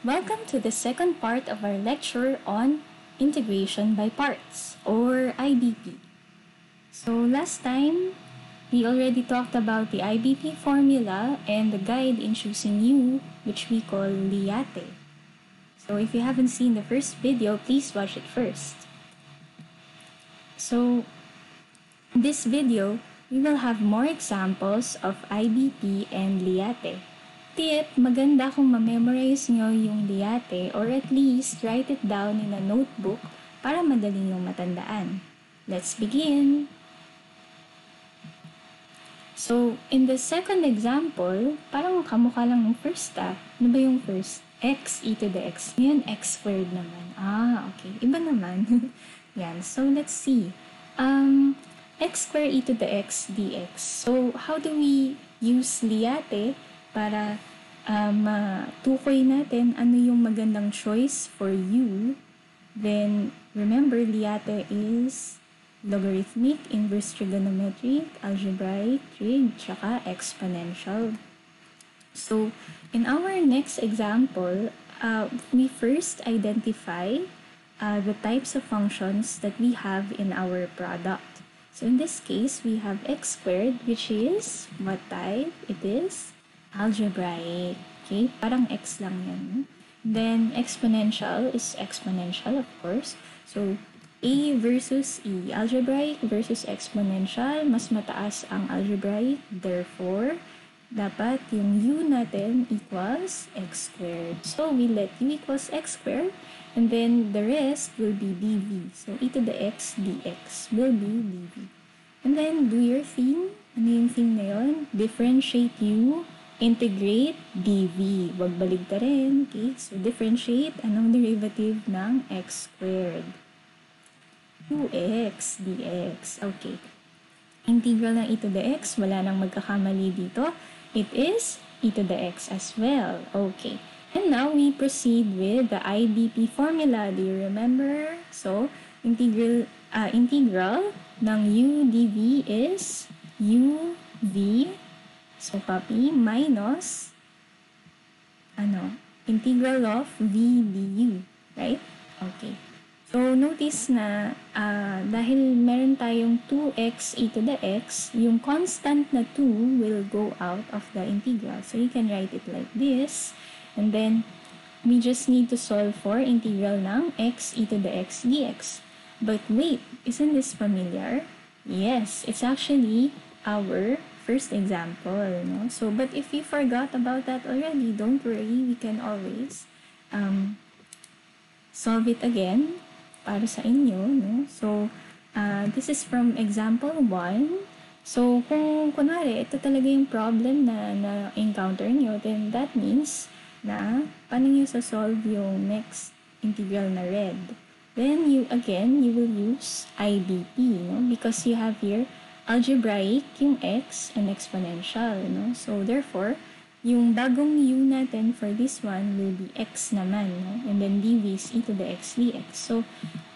Welcome to the second part of our lecture on integration by parts, or IBP. So last time, we already talked about the IBP formula and the guide in choosing U, which we call LIATE. So if you haven't seen the first video, please watch it first. So in this video, we will have more examples of IBP and LIATE. Tip, maganda kung ma-memorize nyo yung LIATE or at least write it down in a notebook para madali yung matandaan. Let's begin! So, in the second example, parang kamukha lang ng first Ano ba yung first? X e to the x. Ngayon, x squared naman. Okay. Iba naman. Yan. So, let's see. X squared e to the x dx. So, how do we use LIATE para matukoy natin ano yung magandang choice for U? Then, remember, LIATE is logarithmic, inverse trigonometric, algebraic, trig, tsaka exponential. So, in our next example, we first identify the types of functions that we have in our product. So, in this case, we have x squared, which is what type? It is algebraic. Okay? Parang x lang yan. Then, exponential is exponential, of course. So, A versus E. Algebraic versus exponential. Mas mataas ang algebraic. Therefore, dapat yung U natin equals x squared. So, we let U equals x squared. And then, the rest will be dv. So, e to the x dx will be dv. And then, do your thing. Ano yung thing na yun? Differentiate U, integrate dv. Huwag baligtarin. Okay? So, differentiate. Anong derivative ng x squared? 2x dx. Okay. Integral ng e to the x. Wala nang magkakamali dito. It is e to the x as well. Okay. And now, we proceed with the IBP formula. Do you remember? So, integral ng u dv is uv, so copy, minus, integral of v du, right? Okay. So, notice na dahil meron tayong 2x e to the x, yung constant na 2 will go out of the integral. So, you can write it like this. And then, we just need to solve for integral ng x e to the x dx. But wait, isn't this familiar? Yes, it's actually our first example, no? So, but if you forgot about that already, don't worry, we can always solve it again para sa inyo, no? So, this is from example 1. So, kung kunwari, ito talaga yung problem na encounter nyo, then that means na paano nyo sa-solve yung next integral na red. Then, you will use IBP, no? Because you have here algebraic, yung x, and exponential, no? So, therefore, yung bagong u natin for this one will be x naman, no? And then dv is e to the x dx. So,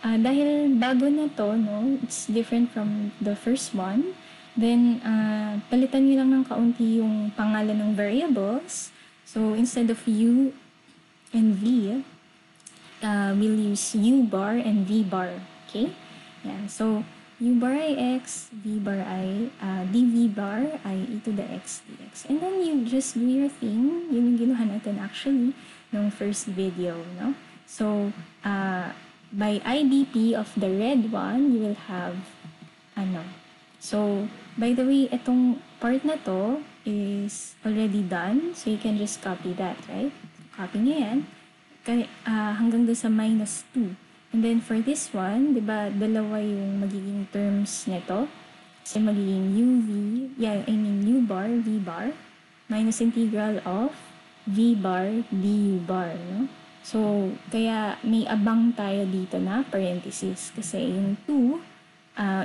dahil bago na to, no? It's different from the first one. Then, palitan nyo lang ng kaunti yung pangalan ng variables. So, instead of u and v, we'll use u bar and v bar. Okay? Yan. So, u bar ay x, v bar ay, dv bar ay e to the x dx. And then, you just do your thing. Yun yung ginawa natin actually ng first video, no? So, by IBP of the red one, you will have, So, by the way, itong part na to is already done. So, you can just copy that, right? Copy nyo yan. Hanggang doon sa minus 2. And then, for this one, di ba, dalawa yung magiging terms nito. Kasi magiging u bar, v bar, minus integral of v bar, du bar, no? So, kaya may abang tayo dito na parenthesis. Kasi yung 2,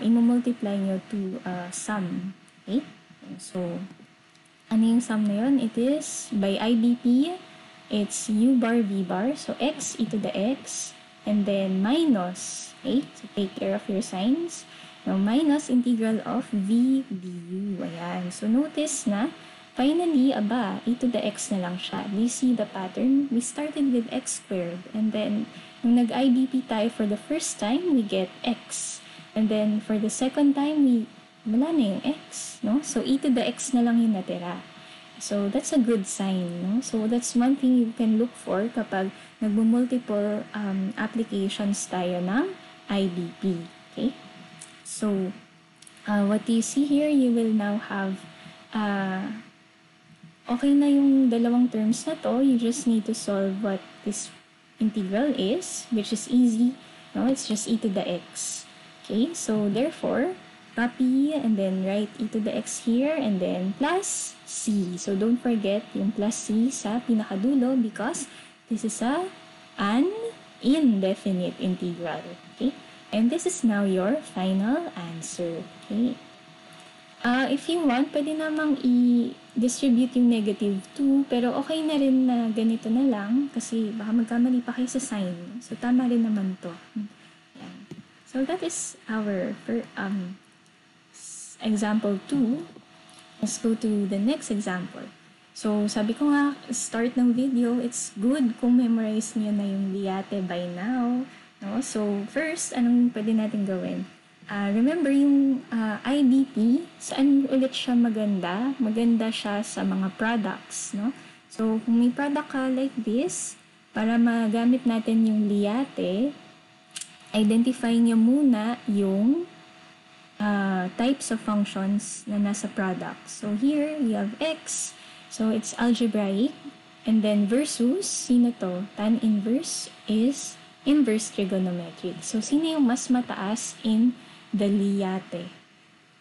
i-multiply nyo to sum. Okay? So, ano yung sum na yun? It is, by IBP, it's u bar, v bar. So, x e to the x. And then, minus. Okay? So, take care of your signs. Now, minus integral of v du. Ayan. So, notice na finally, e to the x na lang siya. Do you see the pattern? We started with x squared, and then nung nag-IDP tayo for the first time, we get x. And then for the second time, wala na yung x, no? So e to the x na lang yung natira. So that's a good sign, no? So that's one thing you can look for kapag nagmo-multiple applications tayo ng IDP. Okay? So what you see here, you will now have okay na yung dalawang terms na to. You just need to solve what this integral is, which is easy. No, it's just e to the x. Okay, so therefore, copy and then write e to the x here and then plus c. So don't forget yung plus c sa pinakadulo because this is an indefinite integral. Okay, and this is now your final answer. Okay. If you want, pwede namang i-distribute yung -2, pero okay na rin na ganito na lang kasi baka magkamali pa kayo sa sign. So, tama rin naman to. Yan. So, that is our example 2. Let's go to the next example. So, sabi ko nga, start ng video, it's good kung memorize niyo na yung Liate by now. No? So, first, anong pwede natin gawin? Remember yung IDP, saan ulit siya maganda? Maganda siya sa mga products, no? So, kung may product ka like this, para magamit natin yung Liate, identify niyo muna yung types of functions na nasa product. So, here, we have x. So, it's algebraic. And then, versus, sino to? Tan inverse is inverse trigonometric. So, sino yung mas mataas in the Liate?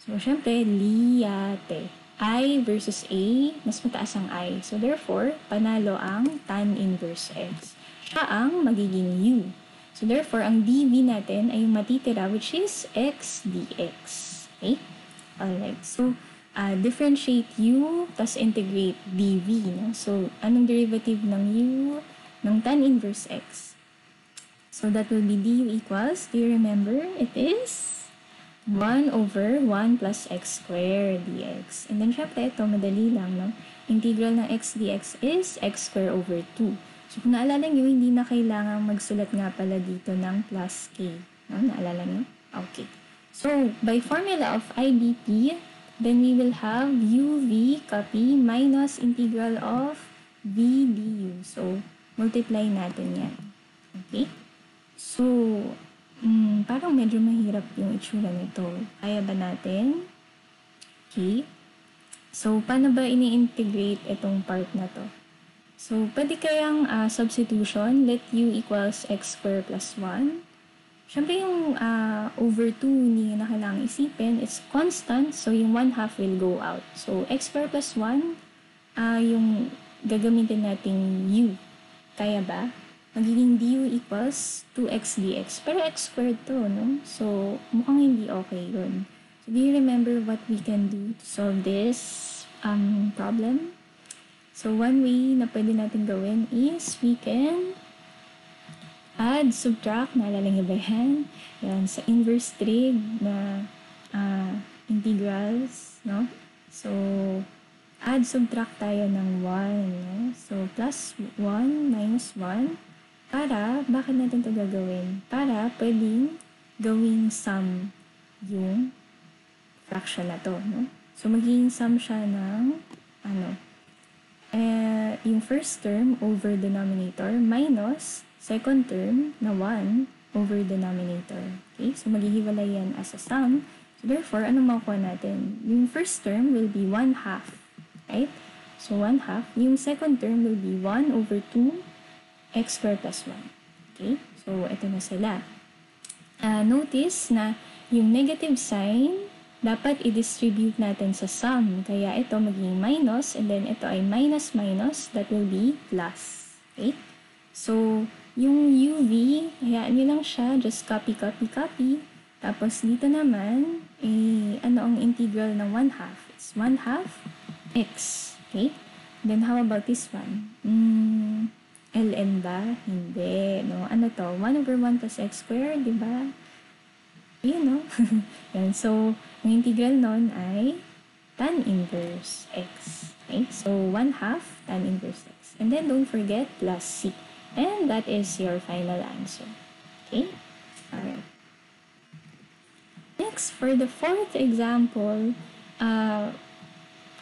So, syempre, Liate. I versus A, mas mataas ang I. So, therefore, panalo ang tan inverse x. Siya ang magiging U. So, therefore, ang dv natin ay yung matitira, which is x dx. Okay? Alright. So, differentiate U, tas integrate dv. No? So, anong derivative ng U? Ng tan inverse x. So, that will be du equals, do you remember? It is 1 over 1 plus x squared dx. And then, syempre, ito, madali lang, no? Integral ng x dx is x squared over 2. So, kung naalala nyo, hindi na kailangang magsulat nga pala dito ng plus k. No? Naalala nyo? Okay. So, by formula of IDP, then we will have uv copy minus integral of v du. So, multiply natin yan. Okay? So, parang medyo mahirap yung itsura nito. Kaya ba natin? Okay. So, paano ba ini-integrate itong part na to? So, pwede kayang substitution, let u equals x squared plus 1. Siyempre yung over 2, hindi na kailangang isipin. It's constant, so yung 1/2 will go out. So, x squared plus 1, yung gagamitin nating u. Kaya ba? Magiging du equals 2x dx. Pero x squared to, no? So, mukhang hindi okay yun. So, do you remember what we can do to solve this problem? So, one way na pwede natin gawin is we can add, subtract, naalala niyo ba yan? Yan, sa inverse trig na integrals, no? So, add, subtract tayo ng 1, no? So, plus 1 minus 1. Para, bakit natin ito gagawin? Para pwedeng gawing sum yung fraction na to, no? So, magiging sum siya ng, yung first term over denominator minus second term na 1 over denominator. Okay? So, maghihiwalay yan as a sum. So, therefore, ano makukuha natin? Yung first term will be 1/2. Right? So, 1/2. Yung second term will be 1 over 2 x squared plus 1. Okay? So, ito na sila. Notice na yung negative sign, dapat i-distribute natin sa sum. Kaya ito magiging minus, and then ito ay minus minus, that will be plus. Okay? So, yung uv, hayaan nyo lang siya, just copy, copy, copy. Tapos, dito naman, ano ang integral ng 1/2? It's 1/2 x. Okay? Then, how about this one? ln ba? Hindi, no? Ano to? 1 over 1 plus x squared, di ba? Yun, no? Yan. So, ang integral nun ay tan inverse x. Okay, so 1/2 tan inverse x. And then don't forget plus c. And that is your final answer. Okay? Alright. Next, for the fourth example,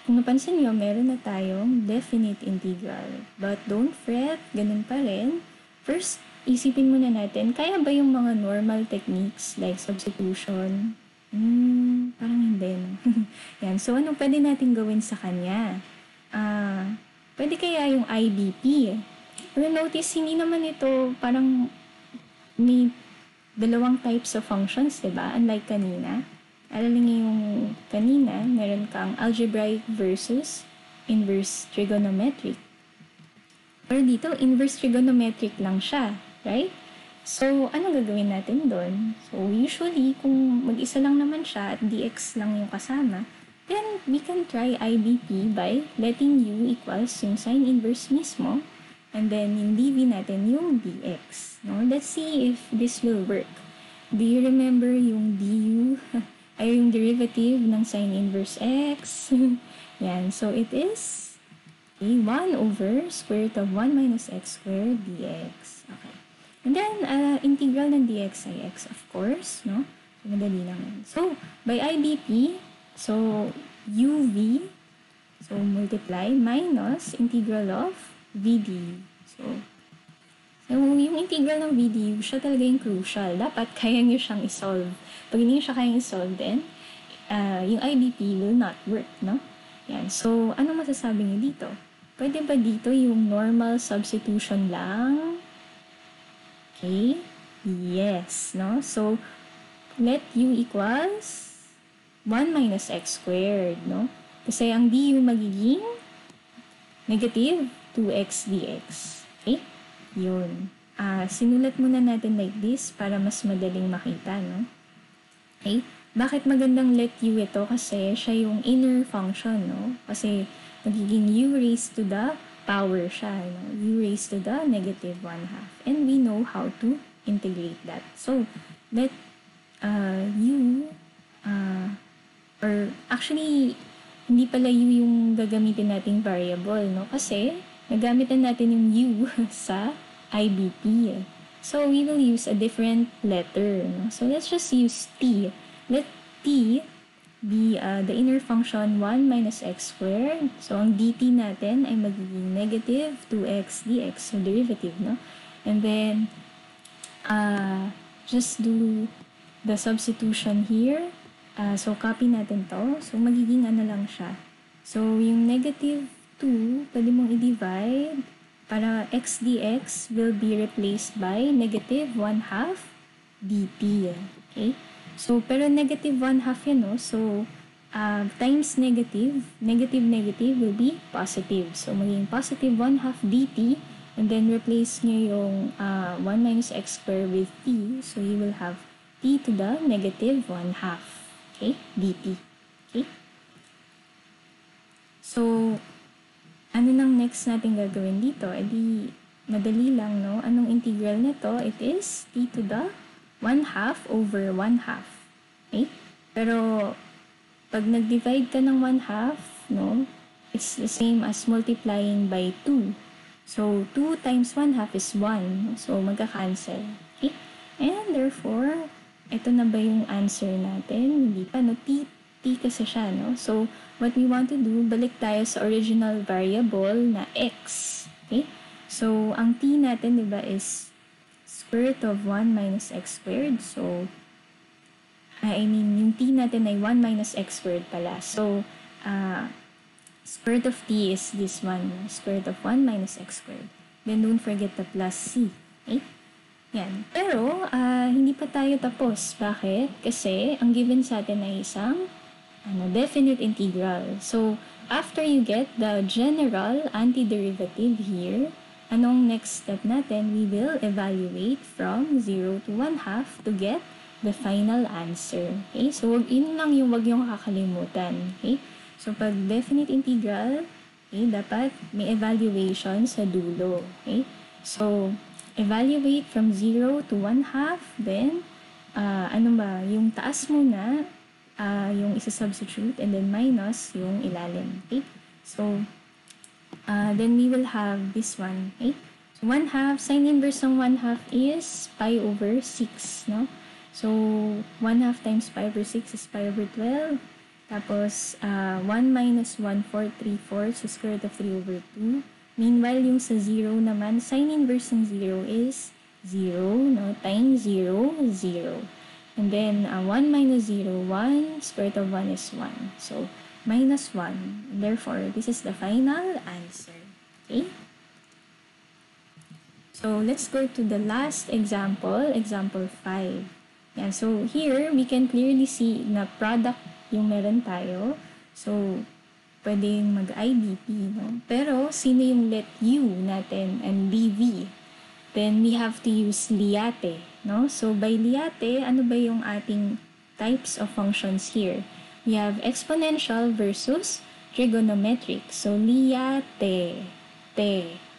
kung napansin nyo, meron na tayong definite integral. But don't fret, ganun pa rin. First, isipin muna natin, kaya ba yung mga normal techniques like substitution? Parang hindi, no? Yan. So, ano pwede natin gawin sa kanya? Pwede kaya yung IBP. Pero notice, hindi naman ito parang may dalawang types of functions, diba? Unlike kanina. Alam niyo yung kanina, meron kang algebraic versus inverse trigonometric. Pero dito, inverse trigonometric lang siya, right? So, ano gagawin natin doon? So, usually, kung mag-isa lang naman siya at dx lang yung kasama, then we can try IBP by letting u equals yung sine inverse mismo, and then yung dv natin yung dx. No? Let's see if this will work. Do you remember yung du? Ay yung derivative ng sine inverse x. Yan. So, it is 1 over square root of 1 minus x squared dx. Okay. And then, integral ng dx ay x, of course. No? So, madali lang yan. So, by IBP, so, uv, so, multiply minus integral of vd. So, yung integral ng VDU, siya talaga yung crucial. Dapat kaya nyo siyang isolve. Pag hindi nyo siya kayang isolve, then, yung IBP will not work, no? Yan. So, ano masasabi nyo dito? Pwede ba dito yung normal substitution lang? Okay? Yes, no? So, let u equals 1 minus x squared, no? Kasi ang du magiging negative 2x dx. Okay? Yun. Sinulat muna natin like this para mas madaling makita, no? Okay? Bakit magandang let u ito? Kasi siya yung inner function, no? Kasi magiging u raised to the power siya, no? U raised to the negative 1/2. And we know how to integrate that. So, let u, or actually, hindi pala u yung gagamitin nating variable, no? Kasi, nagamit na natin yung u sa IBP. So, we will use a different letter. No? So, let's just use t. Let t be the inner function 1 minus x squared. So, ang dt natin ay magiging negative 2x dx. So, derivative, no? And then, just do the substitution here. So, copy natin to. So, magiging ano lang siya. So, yung negative 2, pwede mong i-divide para x dx will be replaced by negative 1/2 dt. Okay? So, pero negative 1/2 yan, no? So, times negative, negative will be positive. So, magiging positive 1/2 dt, and then replace nyo yung 1 minus x squared with t. So, you will have t to the negative 1/2. Okay? dt. Okay? So, ano nang next natin gagawin dito? E di, madali lang, no? Anong integral nito? It is t to the 1/2 over 1/2. Okay? Pero, pag nag-divide ka ng 1/2, no? It's the same as multiplying by 2. So, 2 times 1/2 is 1. So, magka-cancel. Okay? And therefore, ito na ba yung answer natin? Hindi pa, no? T kasi siya, no? So, what we want to do, balik tayo sa original variable na x. Okay? So, ang t natin, di ba, is square root of 1 minus x squared. So, yung t natin ay 1 minus x squared pala. So, square root of t is this one, no? Square root of 1 minus x squared. Then, don't forget the plus c. Okay? Yan. Pero, hindi pa tayo tapos. Bakit? Kasi, ang given sa atin ay isang definite integral. So, after you get the general antiderivative here, anong next step natin? We will evaluate from 0 to 1/2 to get the final answer. Okay? So, yun lang yung wag yung kakalimutan. Okay? So, pag definite integral, okay, dapat may evaluation sa dulo. Okay? So, evaluate from 0 to 1/2, then, yung taas muna, yung isa-substitute, and then minus yung ilalim. Okay? So, then we will have this one, okay? So 1/2, sine inverse ng 1/2 is pi over 6, no? So 1/2 times pi over 6 is pi over 12. Tapos, 1 minus 1/4, 3/4, so square root of 3 over 2. Meanwhile, yung sa 0 naman, sine inverse ng 0 is 0, no? Times 0, 0. And then, 1 minus 0, 1. Square root of 1 is 1. So, minus 1. Therefore, this is the final answer. Okay? So, let's go to the last example, example 5. Yan. So, here, we can clearly see na product yung meron tayo. So, pwedeng mag-IDP, no? Pero, sino yung let U natin and dV? Then, we have to use Liate, no? So, by Liate, ano ba yung ating types of functions here? We have exponential versus trigonometric. So, Liate,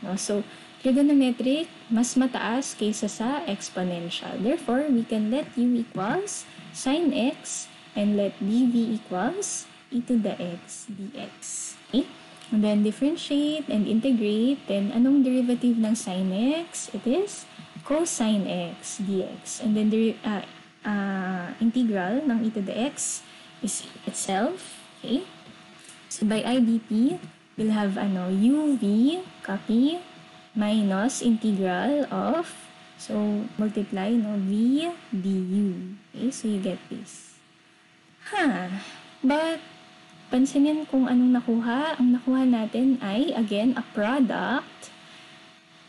no? So, trigonometric, mas mataas kaysa sa exponential. Therefore, we can let U equals sine x and let dV equals e to the x dx. Okay? And then differentiate and integrate. Then, anong derivative ng sine x? It is cosine x dx. And then, the integral ng e to the x is itself. Okay? So, by IDP, we'll have uv, copy, minus integral of, so, multiply, no, v du. Okay? So, you get this. But, pansinin kung anong nakuha. Ang nakuha natin ay, again, a product.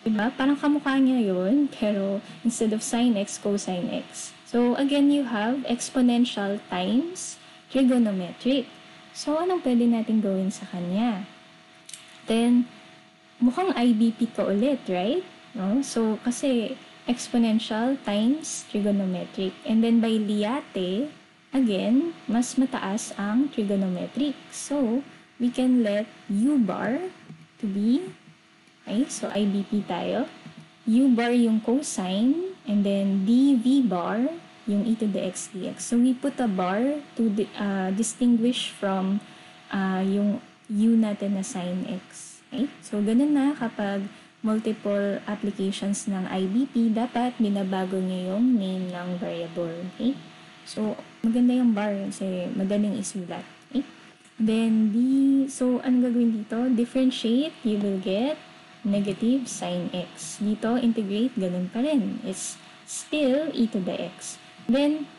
Diba? Parang kamukha niya yun, pero instead of sine x, cosine x. So, again, you have exponential times trigonometric. So, anong pwede natin gawin sa kanya? Then, mukhang IBP to ulit, right? No? So, kasi exponential times trigonometric. And then, by Liate, again, mas mataas ang trigonometric. So, we can let U bar to be, okay, so IBP tayo. U bar yung cosine, and then dV bar yung e to the x dx. So, we put a bar to distinguish from yung U natin na sine x. Okay? So, ganun na kapag multiple applications ng IBP, dapat binabago niyo yung name ng variable. Okay? So, maganda yung bar kasi madaling isulat. Okay? Then, so, anong gagawin dito? Differentiate, you will get negative sine x. Dito, integrate, ganun pa rin. It's still e to the x. Then,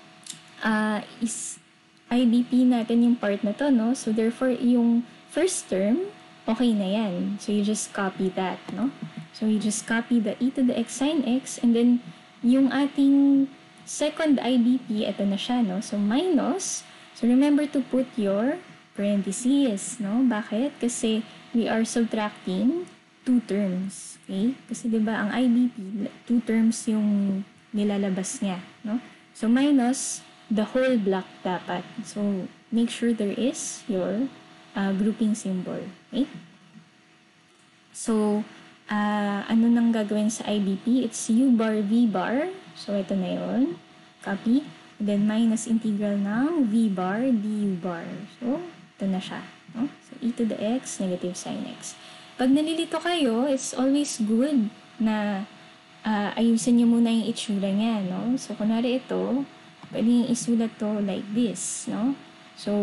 is IDP natin yung part na to, no? So, therefore, yung first term, okay na yan. So, you just copy that, no? So, you just copy the e to the x sine x, and then, yung ating second IDP, ito na siya, no? So, minus. So, remember to put your parentheses, no? Bakit? Kasi we are subtracting two terms, okay? Kasi, di ba, ang IDP, two terms yung nilalabas niya, no? So, minus the whole block dapat. So, make sure there is your grouping symbol, okay? So, ano nang gagawin sa IDP? It's U bar, V bar. So, ito na yun. Copy. And then, minus integral ng V bar, du bar. So, ito na siya. No? So, e to the x, negative sine x. Pag nalilito kayo, it's always good na ayusin nyo muna yung itsura niya. No? So, kunwari ito, pwede isulat to like this. No? So,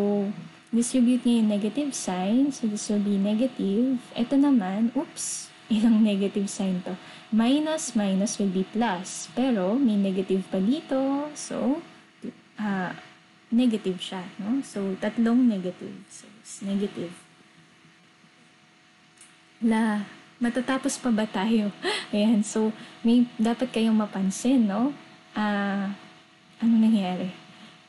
distribute niya yung negative sign. So, this will be negative. Ito naman, oops, ilang negative sign to. Minus will be plus. Pero, may negative pa dito. So, negative siya. No? So, tatlong negative. So, it's negative. Matatapos pa ba tayo? Ayan. So, may dapat kayong mapansin, no? Ano nangyari?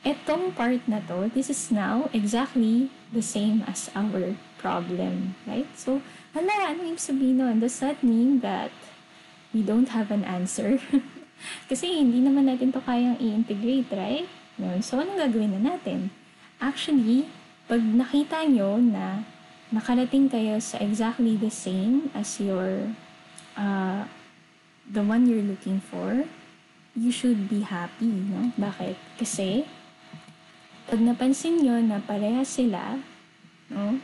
Etong part na to, this is now exactly the same as our problem. Right? So, ano yung sabihin nun? Does that mean that we don't have an answer? Kasi hindi naman natin to kayang i-integrate, right? Yun. So, anong gagawin na natin? Actually, pag nakita nyo na nakarating kayo sa exactly the same as your, the one you're looking for, you should be happy, no? Bakit? Kasi, pag napansin nyo na pareha sila, no?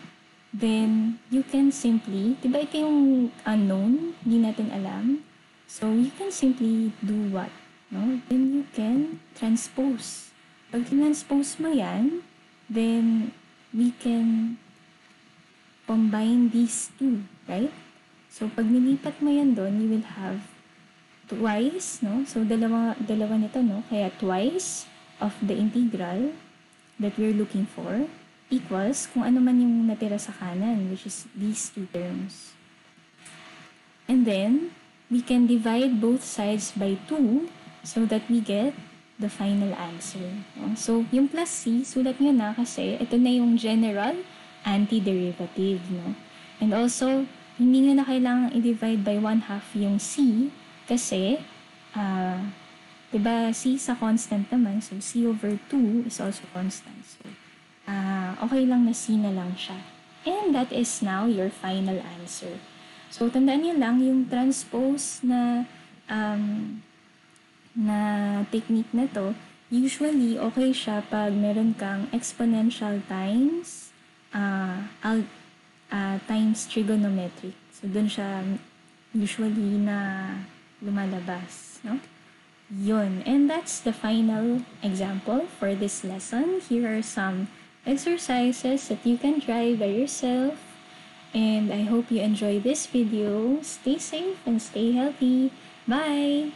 then you can simply, diba ito yung unknown, hindi natin alam. So, you can simply do what? No? Then you can transpose. Pag transpose mo yan, then we can combine these two, right? So, pag nilipat mo yan doon, you will have twice, no? So, dalawa nito, no? Kaya twice of the integral that we're looking for equals kung ano man yung natira sa kanan, which is these two terms. And then, we can divide both sides by 2 so that we get the final answer. So, yung plus c, sulat nyo na kasi ito na yung general antiderivative. No? And also, hindi nyo na kailangang i-divide by 1/2 yung c kasi, diba, c sa constant naman, so c over 2 is also constant. So, okay lang na c na lang siya. And that is now your final answer. So, tandaan niyo lang, yung transpose na technique na to, usually, okay siya pag meron kang exponential times times trigonometric. So, dun siya usually na lumalabas, no? Yun. And that's the final example for this lesson. Here are some exercises that you can try by yourself. And I hope you enjoy this video. Stay safe and stay healthy. Bye!